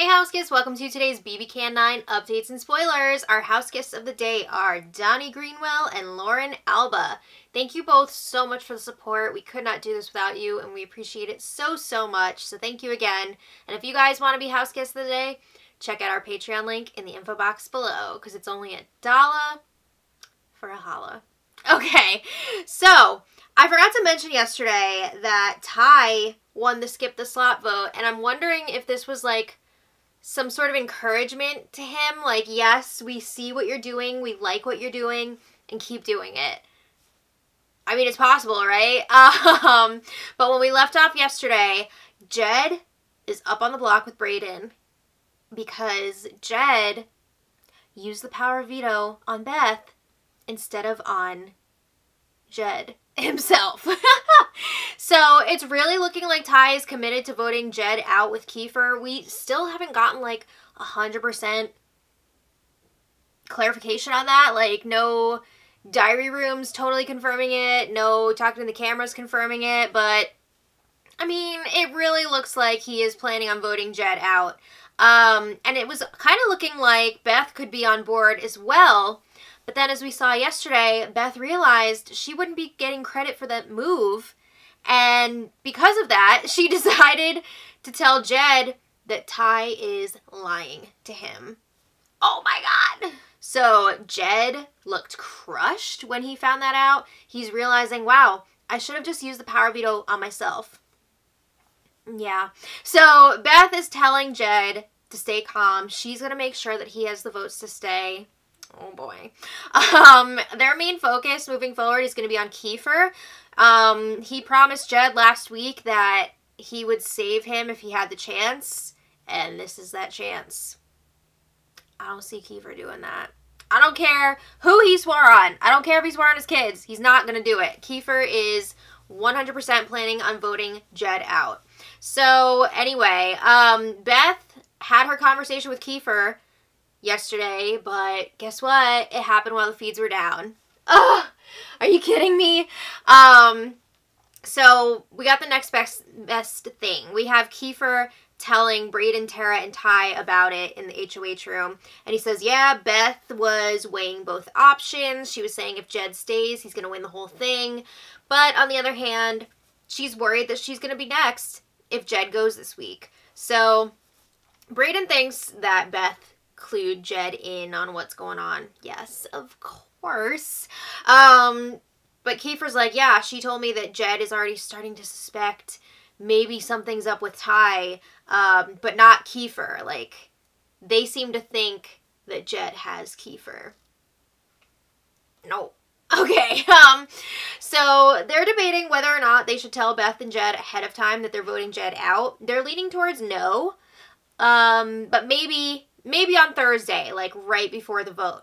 Hey house guests, welcome to today's bbcan 9 updates and spoilers. Our house guests of the day are Donnie Greenwell and Lauren Alba. Thank you both so much for the support. We could not do this without you and we appreciate it so much. So thank you again. And if you guys want to be house guests of the day, check out our Patreon link in the info box below because it's only $1 for a holla. Okay, so I forgot to mention yesterday that Ty won the skip the slot vote, and I'm wondering if this was like some sort of encouragement to him, like, yes, we see what you're doing, we like what you're doing, and keep doing it. I mean, it's possible, right? But when we left off yesterday, Jed is up on the block with Brayden because Jed used the power of veto on Beth instead of on Jed himself. So it's really looking like Ty is committed to voting Jed out with Kiefer. We still haven't gotten like 100% clarification on that. Like no diary rooms totally confirming it. No talking to the cameras confirming it. But I mean, it really looks like he is planning on voting Jed out. And it was kind of looking like Beth could be on board as well. But then as we saw yesterday, Beth realized she wouldn't be getting credit for that move. And because of that, she decided to tell Jed that Ty is lying to him. Oh my God. So Jed looked crushed when he found that out. He's realizing, wow, I should have just used the power veto on myself. Yeah. So Beth is telling Jed to stay calm. She's going to make sure that he has the votes to stay. Oh boy. Their main focus moving forward is going to be on Kiefer. He promised Jed last week that he would save him if he had the chance, and this is that chance. I don't see Kiefer doing that. I don't care who he swore on. I don't care if he swore on his kids. He's not going to do it. Kiefer is 100% planning on voting Jed out. So anyway, Beth had her conversation with Kiefer yesterday, but guess what? It happened while the feeds were down. Ugh! Are you kidding me? So we got the next best thing. We have Kiefer telling Brayden, Tara, and Ty about it in the HOH room. And he says, yeah, Beth was weighing both options. She was saying if Jed stays, he's going to win the whole thing. But on the other hand, she's worried that she's going to be next if Jed goes this week. So Brayden thinks that Beth clued Jed in on what's going on. Yes, of course. But Kiefer's like, yeah, she told me that Jed is already starting to suspect maybe something's up with Ty, but not Kiefer. Like, they seem to think that Jed has Kiefer. No. Okay, so they're debating whether or not they should tell Beth and Jed ahead of time that they're voting Jed out. They're leaning towards no, but maybe on Thursday, like right before the vote.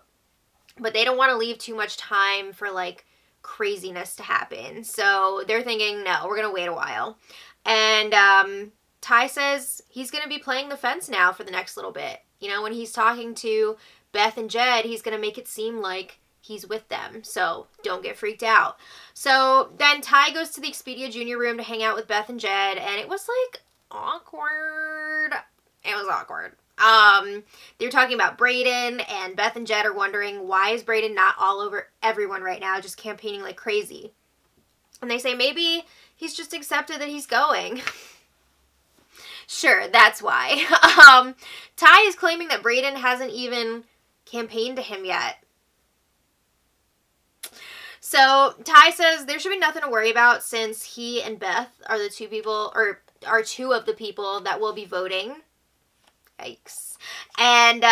But they don't want to leave too much time for like craziness to happen. So they're thinking, no, we're going to wait a while. And Ty says he's going to be playing the fence now for the next little bit. You know, when he's talking to Beth and Jed, he's going to make it seem like he's with them. So don't get freaked out. So then Ty goes to the Expedia Junior room to hang out with Beth and Jed. And it was like awkward. It was awkward. They were talking about Brayden, and Beth and Jed are wondering, why is Brayden not all over everyone right now, just campaigning like crazy? And they say maybe he's just accepted that he's going. Sure, that's why. Ty is claiming that Brayden hasn't even campaigned to him yet. So Ty says there should be nothing to worry about since he and Beth are the two people, or are two of the people that will be voting. Yikes. And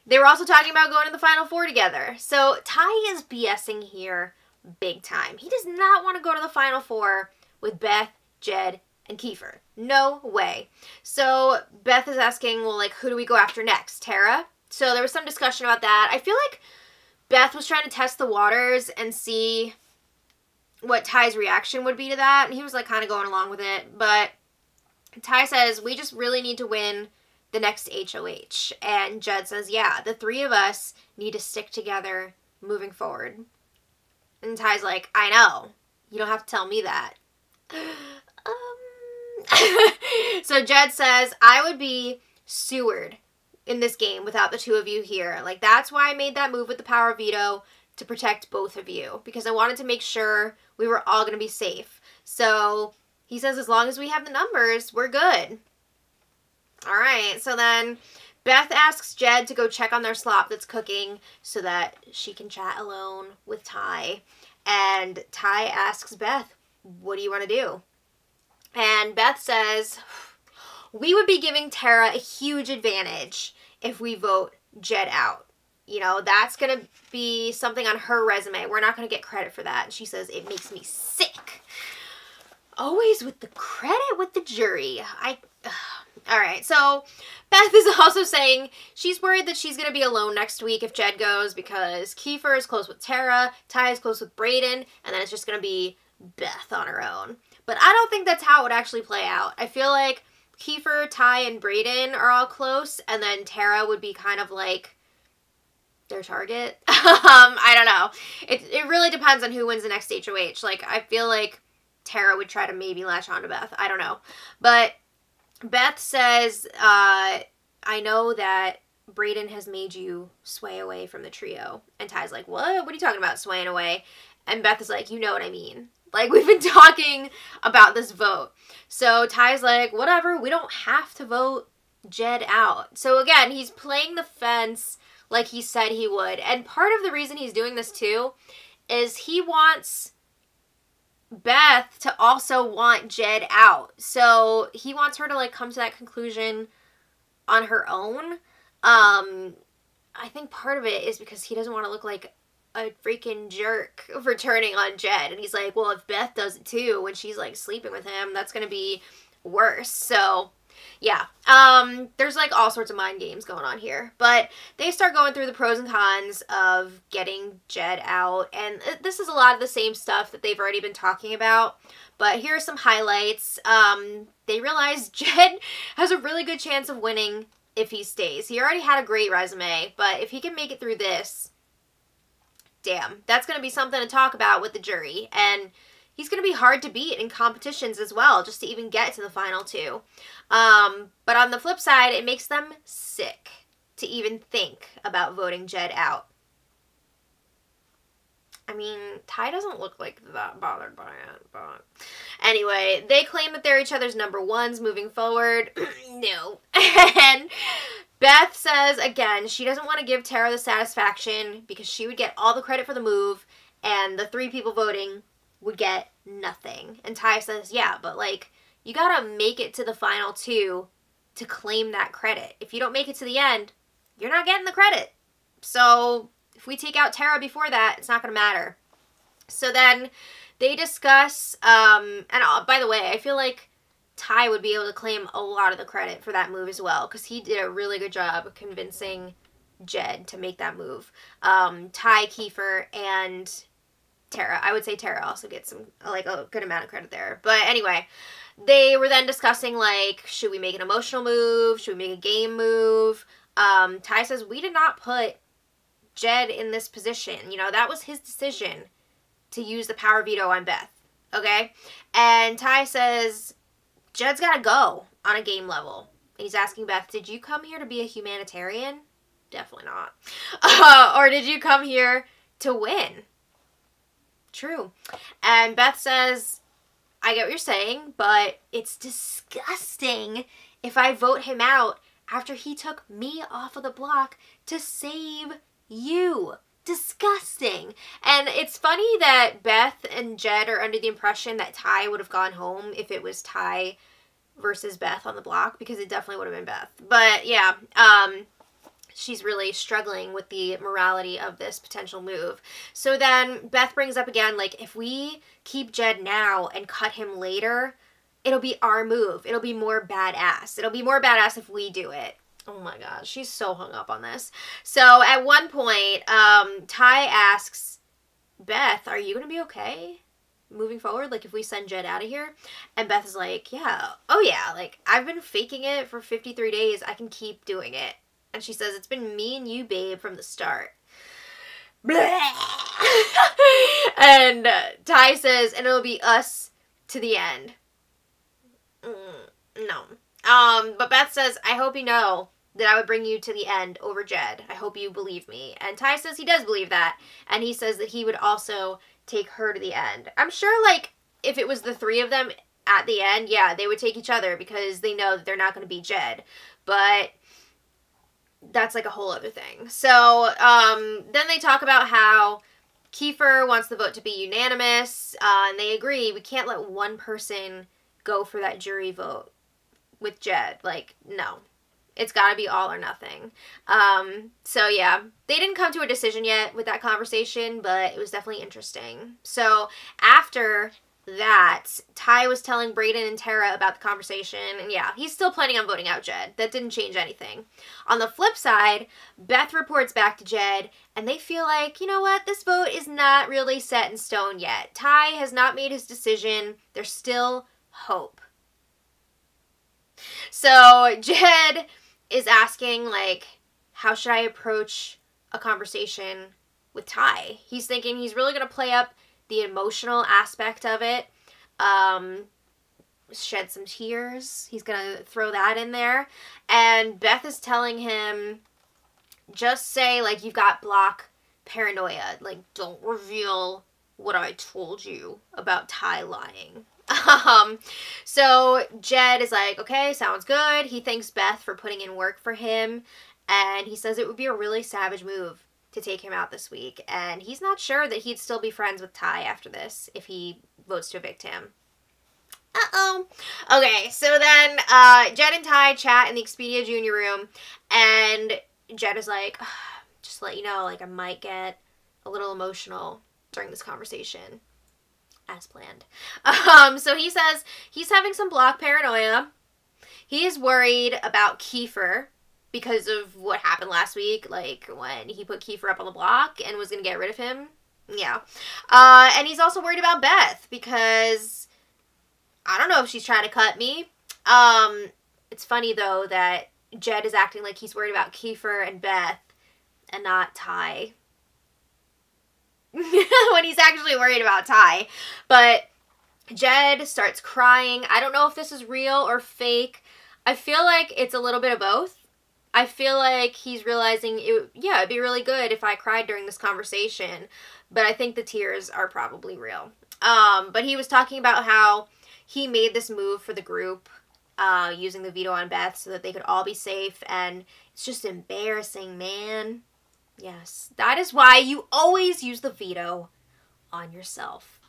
they were also talking about going to the Final Four together. So Ty is BSing here big time. He does not want to go to the Final Four with Beth, Jed, and Kiefer. No way. So Beth is asking, well, like, who do we go after next? Tara? So there was some discussion about that. I feel like Beth was trying to test the waters and see what Ty's reaction would be to that. And he was like kind of going along with it. But Ty says, we just really need to win the next HOH. And Jed says, yeah, the three of us need to stick together moving forward. And Ty's like, I know. You don't have to tell me that. So Jed says, I would be sewered in this game without the two of you here. Like, that's why I made that move with the power of veto, to protect both of you, because I wanted to make sure we were all going to be safe. So he says, as long as we have the numbers, we're good. All right. So then Beth asks Jed to go check on their slop that's cooking so that she can chat alone with Ty. And Ty asks Beth, what do you want to do? And Beth says, we would be giving Tara a huge advantage if we vote Jed out. You know, that's going to be something on her resume. We're not going to get credit for that. And she says, it makes me sick. Always with the credit with the jury. All right, so Beth is also saying she's worried that she's going to be alone next week if Jed goes, because Kiefer is close with Tara, Ty is close with Brayden, and then it's just going to be Beth on her own. But I don't think that's how it would actually play out. I feel like Kiefer, Ty, and Brayden are all close, and then Tara would be kind of like their target. I don't know. It really depends on who wins the next HOH. Like, I feel like Tara would try to maybe latch on to Beth. I don't know. But Beth says, I know that Brayden has made you sway away from the trio. And Ty's like, what? What are you talking about, swaying away? And Beth is like, you know what I mean. Like, we've been talking about this vote. So Ty's like, whatever, we don't have to vote Jed out. So again, he's playing the fence like he said he would. And part of the reason he's doing this too is he wants Beth to also want Jed out. So he wants her to like come to that conclusion on her own. I think part of it is because he doesn't want to look like a freaking jerk for turning on Jed. And he's like, well, if Beth does it too when she's like sleeping with him, that's going to be worse. So yeah, there's like all sorts of mind games going on here, but they start going through the pros and cons of getting Jed out, and this is a lot of the same stuff that they've already been talking about, but here are some highlights. They realize Jed has a really good chance of winning if he stays. He already had a great resume, but if he can make it through this, damn, that's going to be something to talk about with the jury, and he's going to be hard to beat in competitions as well, just to even get to the final two. But on the flip side, it makes them sick to even think about voting Jed out. I mean, Ty doesn't look like that bothered by it, but anyway, they claim that they're each other's number ones moving forward. No. And Beth says, again, she doesn't want to give Tara the satisfaction because she would get all the credit for the move, and the 3 people voting would get nothing. And Ty says, yeah, but like, you gotta make it to the final 2 to claim that credit. If you don't make it to the end, you're not getting the credit. So if we take out Tara before that, it's not gonna matter. So then they discuss, and by the way, I feel like Ty would be able to claim a lot of the credit for that move as well, because he did a really good job of convincing Jed to make that move. Ty, Kiefer, and Tara. I would say Tara also gets some, like, a good amount of credit there. But anyway, they were then discussing, like, should we make an emotional move? Should we make a game move? Ty says, we did not put Jed in this position. You know, that was his decision to use the power veto on Beth. Okay? And Ty says, Jed's got to go on a game level. He's asking Beth, did you come here to be a humanitarian? Definitely not. Or did you come here to win? True. And Beth says, I get what you're saying, but it's disgusting if I vote him out after he took me off of the block to save you. Disgusting. And it's funny that Beth and Jed are under the impression that Ty would have gone home if it was Ty versus Beth on the block, because it definitely would have been Beth. But yeah, she's really struggling with the morality of this potential move. So then Beth brings up again, like, if we keep Jed now and cut him later, it'll be our move. It'll be more badass. It'll be more badass if we do it. Oh my gosh, she's so hung up on this. So at one point, Ty asks Beth, are you going to be okay moving forward? Like, if we send Jed out of here? And Beth is like, yeah, oh yeah, like, I've been faking it for 53 days. I can keep doing it. And she says, it's been me and you, babe, from the start. And Ty says, and it'll be us to the end. No. But Beth says, I hope you know that I would bring you to the end over Jed. I hope you believe me. And Ty says he does believe that. And he says that he would also take her to the end. I'm sure, like, if it was the three of them at the end, yeah, they would take each other because they know that they're not going to beat Jed. But that's, like, a whole other thing. So, then they talk about how Kiefer wants the vote to be unanimous. And they agree. We can't let one person go for that jury vote with Jed. Like, no. It's got to be all or nothing. So, yeah. They didn't come to a decision yet with that conversation, but it was definitely interesting. So, after that, Ty was telling Brayden and Tara about the conversation, and yeah, he's still planning on voting out Jed. That didn't change anything. On the flip side, Beth reports back to Jed, and they feel like, you know what, this vote is not really set in stone yet. Ty has not made his decision. There's still hope. So, Jed is asking, like, how should I approach a conversation with Ty? He's thinking he's really going to play up the emotional aspect of it, shed some tears. He's going to throw that in there. And Beth is telling him, just say, like, you've got block paranoia. Like, don't reveal what I told you about Ty lying. So Jed is like, okay, sounds good. He thanks Beth for putting in work for him, and he says it would be a really savage move to take him out this week, and he's not sure that he'd still be friends with Ty after this if he votes to evict him. Uh-oh. Okay, so then Jed and Ty chat in the Expedia Junior room, and Jed is like, just to let you know, like, I might get a little emotional during this conversation. As planned. So he says he's having some block paranoia. He is worried about Kiefer because of what happened last week, like when he put Kiefer up on the block and was going to get rid of him. Yeah. And he's also worried about Beth because I don't know if she's trying to cut me. It's funny, though, that Jed is acting like he's worried about Kiefer and Beth and not Ty. When he's actually worried about Ty. But Jed starts crying. I don't know if this is real or fake. I feel like it's a little bit of both. I feel like he's realizing, it'd be really good if I cried during this conversation. But I think the tears are probably real. But he was talking about how he made this move for the group, using the veto on Beth so that they could all be safe. And it's just embarrassing, man. Yes, that is why you always use the veto on yourself.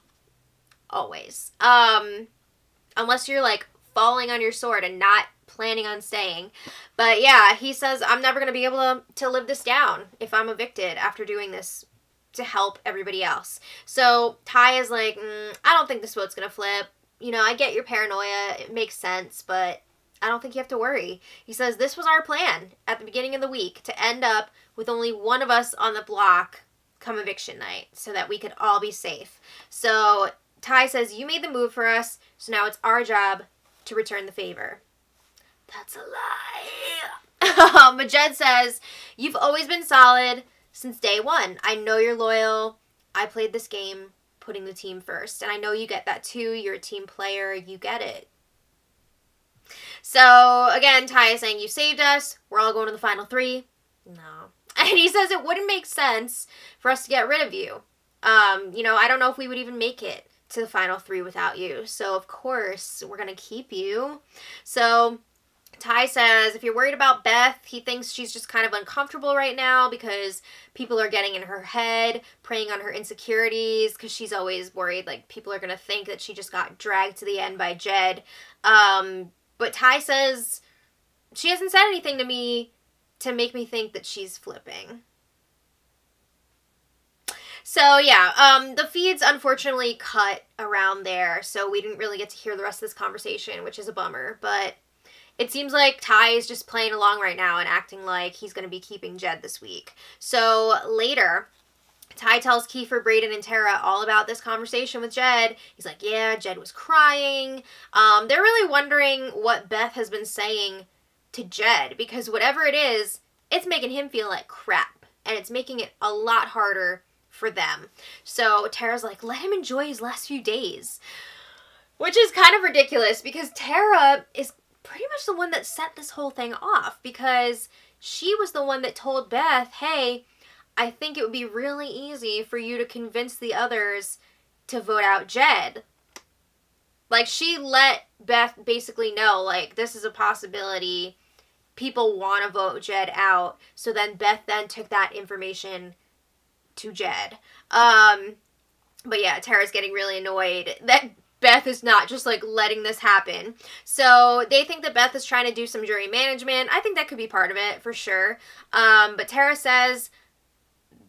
Always. Unless you're, like, falling on your sword and not planning on staying. But, yeah, he says, I'm never going to be able to live this down if I'm evicted after doing this to help everybody else. So, Ty is like, I don't think this vote's going to flip. You know, I get your paranoia. It makes sense, but I don't think you have to worry. He says, this was our plan at the beginning of the week, to end up with only one of us on the block come eviction night so that we could all be safe. So Ty says, you made the move for us, so now it's our job to return the favor. That's a lie. But Jed says, you've always been solid since day one. I know you're loyal. I played this game putting the team first, and I know you get that too. You're a team player. You get it. So, again, Ty is saying, you saved us. We're all going to the final three. No. And he says it wouldn't make sense for us to get rid of you. You know, I don't know if we would even make it to the final three without you. So, of course, we're going to keep you. So, Ty says, if you're worried about Beth, he thinks she's just kind of uncomfortable right now because people are getting in her head, preying on her insecurities, because she's always worried, like, people are going to think that she just got dragged to the end by Jed. But Ty says she hasn't said anything to me to make me think that she's flipping. So, yeah, the feeds unfortunately cut around there, so we didn't really get to hear the rest of this conversation, which is a bummer. But it seems like Ty is just playing along right now and acting like he's going to be keeping Jed this week. So, later, Ty tells Kiefer, Brayden, and Tara all about this conversation with Jed. He's like, yeah, Jed was crying. They're really wondering what Beth has been saying to Jed, because whatever it is, it's making him feel like crap, and it's making it a lot harder for them. So Tara's like, let him enjoy his last few days, which is kind of ridiculous because Tara is pretty much the one that set this whole thing off, because she was the one that told Beth, hey, I think it would be really easy for you to convince the others to vote out Jed. Like, she let Beth basically know, like, this is a possibility. People want to vote Jed out. So then Beth then took that information to Jed. But yeah, Tara's getting really annoyed that Beth is not just, like, letting this happen. So they think that Beth is trying to do some jury management. I think that could be part of it, for sure. But Tara says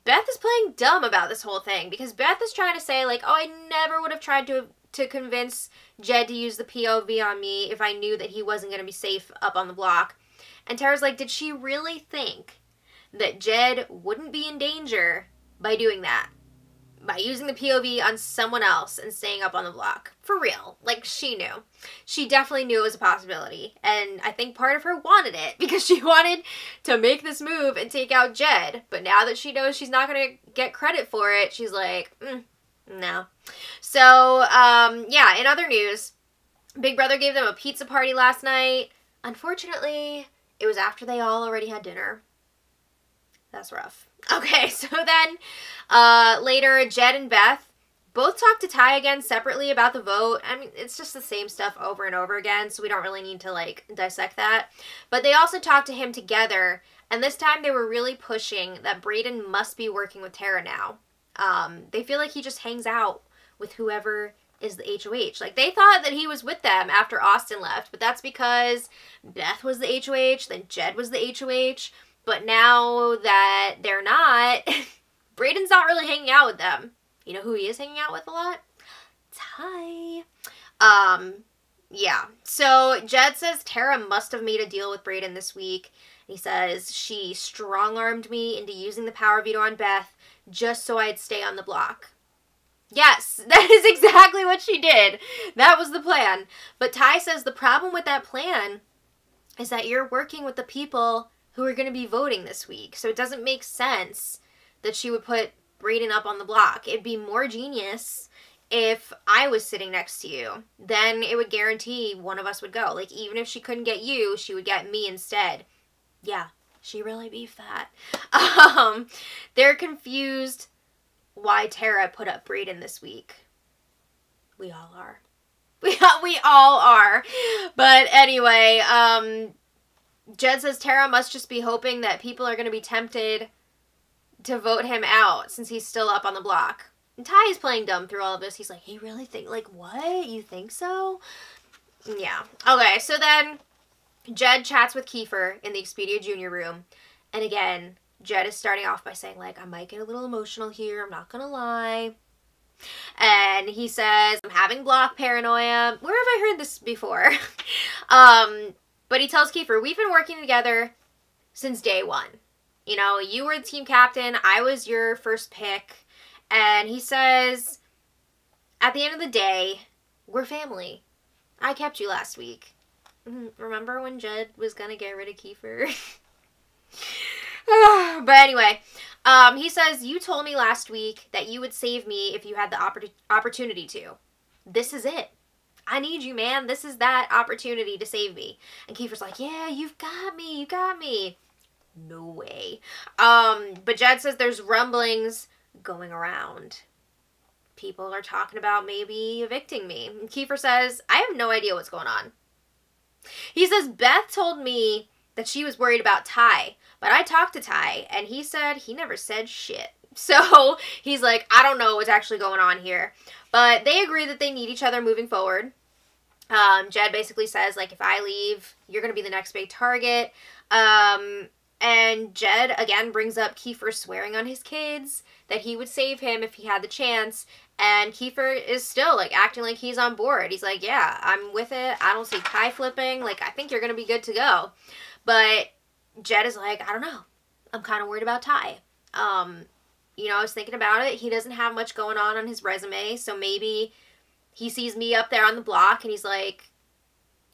Beth is playing dumb about this whole thing, because Beth is trying to say, like, oh, I never would have tried to convince Jed to use the POV on me if I knew that he wasn't going to be safe up on the block. And Tara's like, did she really think that Jed wouldn't be in danger by doing that? By using the POV on someone else and staying up on the block? For real. Like, she knew. She definitely knew it was a possibility. And I think part of her wanted it, because she wanted to make this move and take out Jed. But now that she knows she's not going to get credit for it, she's like, no. So, yeah, in other news, Big Brother gave them a pizza party last night. Unfortunately, it was after they all already had dinner. That's rough. Okay, so then later, Jed and Beth both talked to Ty again separately about the vote. I mean, it's just the same stuff over and over again, so we don't really need to, like, dissect that. But they also talked to him together, and this time they were really pushing that Brayden must be working with Tara now. They feel like he just hangs out with whoever is the HOH. Like, they thought that he was with them after Austin left, but that's because Beth was the HOH, then Jed was the HOH, but now that they're not, Brayden's not really hanging out with them. You know who he is hanging out with a lot? Ty. Yeah. So Jed says Tara must have made a deal with Brayden this week. He says she strong-armed me into using the power veto on Beth just so I'd stay on the block. Yes, that is exactly what she did. That was the plan. But Ty says the problem with that plan is that you're working with the people who are going to be voting this week. So it doesn't make sense that she would put Brayden up on the block. It'd be more genius if I was sitting next to you. Then it would guarantee one of us would go. Like, even if she couldn't get you, she would get me instead. Yeah, she really beefed that. They're confused why Tara put up Brayden this week. We all are. We all are. But anyway, Jed says Tara must just be hoping that people are going to be tempted to vote him out since he's still up on the block. And Ty is playing dumb through all of this. He's like, he really think, like, what? You think so? Yeah. Okay, so then Jed chats with Kiefer in the Expedia Junior room. And again, Jed is starting off by saying, like, I might get a little emotional here. I'm not going to lie. And he says, I'm having block paranoia. Where have I heard this before? But he tells Kiefer, we've been working together since day one. You know, you were the team captain. I was your first pick. And he says, at the end of the day, we're family. I kept you last week. Remember when Jed was going to get rid of Kiefer? But anyway, he says, you told me last week that you would save me if you had the opportunity to. This is it. I need you, man. This is that opportunity to save me. And Kiefer's like, yeah, you've got me. You got me. No way. But Jed says there's rumblings going around. People are talking about maybe evicting me. And Kiefer says, I have no idea what's going on. He says, Beth told me that she was worried about Ty, but I talked to Ty, and he said he never said shit. So he's like, I don't know what's actually going on here. But they agree that they need each other moving forward. Jed basically says, like, if I leave, you're going to be the next big target. And Jed, again, brings up Kiefer swearing on his kids that he would save him if he had the chance. And Kiefer is still, like, acting like he's on board. He's like, yeah, I'm with it. I don't see Ty flipping. Like, I think you're going to be good to go. But Jed is like, I don't know. I'm kind of worried about Ty. You know, I was thinking about it. He doesn't have much going on his resume. So maybe he sees me up there on the block and he's like,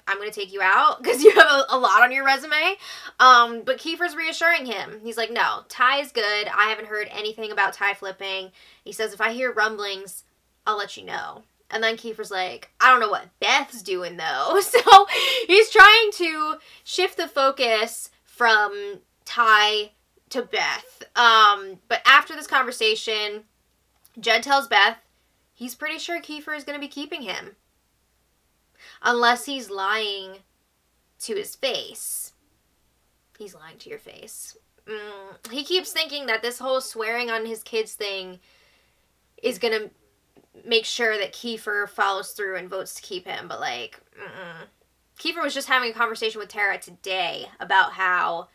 I'm going to take you out because you have a lot on your resume. But Kiefer's reassuring him. He's like, no, Ty's good. I haven't heard anything about Ty flipping. He says, if I hear rumblings, I'll let you know. And then Kiefer's like, I don't know what Beth's doing though. So he's trying to shift the focus from Ty to Beth. But after this conversation, Jed tells Beth he's pretty sure Kiefer is going to be keeping him. Unless he's lying to his face. He's lying to your face. He keeps thinking that this whole swearing on his kids thing is going to make sure that Kiefer follows through and votes to keep him. But, like, Kiefer was just having a conversation with Tara today about how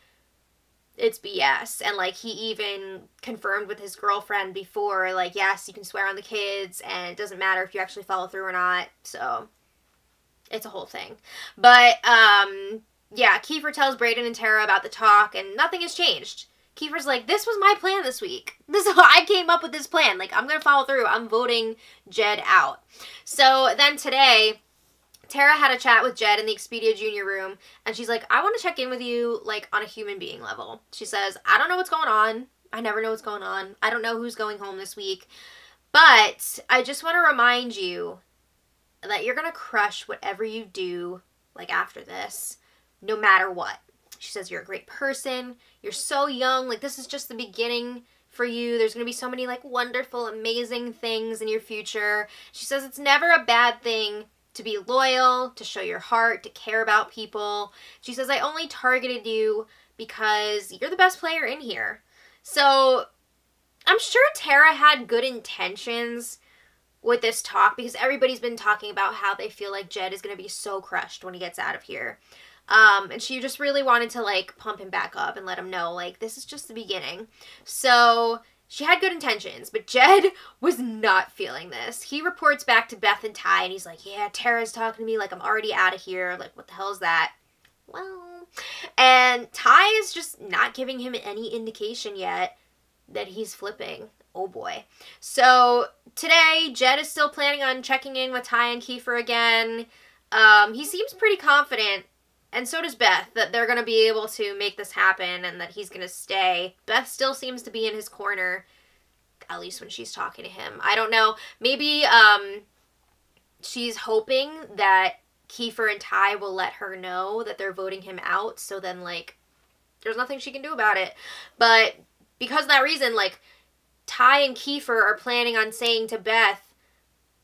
it's BS. And, like, he even confirmed with his girlfriend before, like, yes, you can swear on the kids, and it doesn't matter if you actually follow through or not. So, it's a whole thing. But, yeah, Kiefer tells Brayden and Tara about the talk, and nothing has changed. Kiefer's like, this was my plan this week. I came up with this plan. Like, I'm going to follow through. I'm voting Jed out. So then today, Tara had a chat with Jed in the Expedia Junior room, and she's like, I want to check in with you, like, on a human being level. She says, I don't know what's going on. I never know what's going on. I don't know who's going home this week. But I just want to remind you that you're going to crush whatever you do, like, after this, no matter what. She says, you're a great person. You're so young. Like, this is just the beginning for you. There's going to be so many, like, wonderful, amazing things in your future. She says it's never a bad thing to be loyal, to show your heart, to care about people. She says, I only targeted you because you're the best player in here. So, I'm sure Tara had good intentions with this talk because everybody's been talking about how they feel like Jed is going to be so crushed when he gets out of here. And she just really wanted to, like, pump him back up and let him know, like, this is just the beginning. So she had good intentions, but Jed was not feeling this. He reports back to Beth and Ty, and he's like, yeah, Tara's talking to me like I'm already out of here. Like, what the hell is that? Well, and Ty is just not giving him any indication yet that he's flipping. Oh boy. So today, Jed is still planning on checking in with Ty and Kiefer again. He seems pretty confident, and so does Beth, that they're going to be able to make this happen and that he's going to stay. Beth still seems to be in his corner, at least when she's talking to him. I don't know. Maybe she's hoping that Kiefer and Ty will let her know that they're voting him out, so then, like, there's nothing she can do about it. But because of that reason, like, Ty and Kiefer are planning on saying to Beth,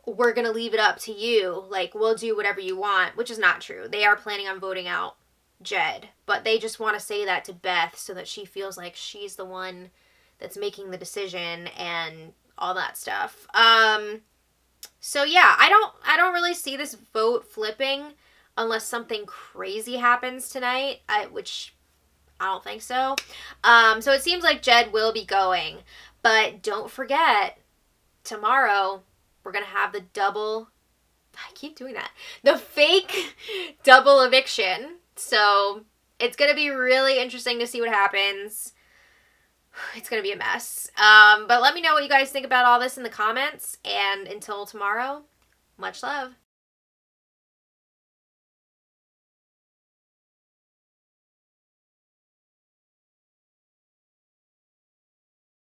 we're going to leave it up to you. Like, we'll do whatever you want, which is not true. They are planning on voting out Jed, but they just want to say that to Beth so that she feels like she's the one that's making the decision and all that stuff. So yeah, I don't really see this vote flipping unless something crazy happens tonight, which I don't think so. So it seems like Jed will be going, but don't forget, tomorrow we're going to have the double, I keep doing that, the fake double eviction. So it's going to be really interesting to see what happens. It's going to be a mess. But let me know what you guys think about all this in the comments. And until tomorrow, much love.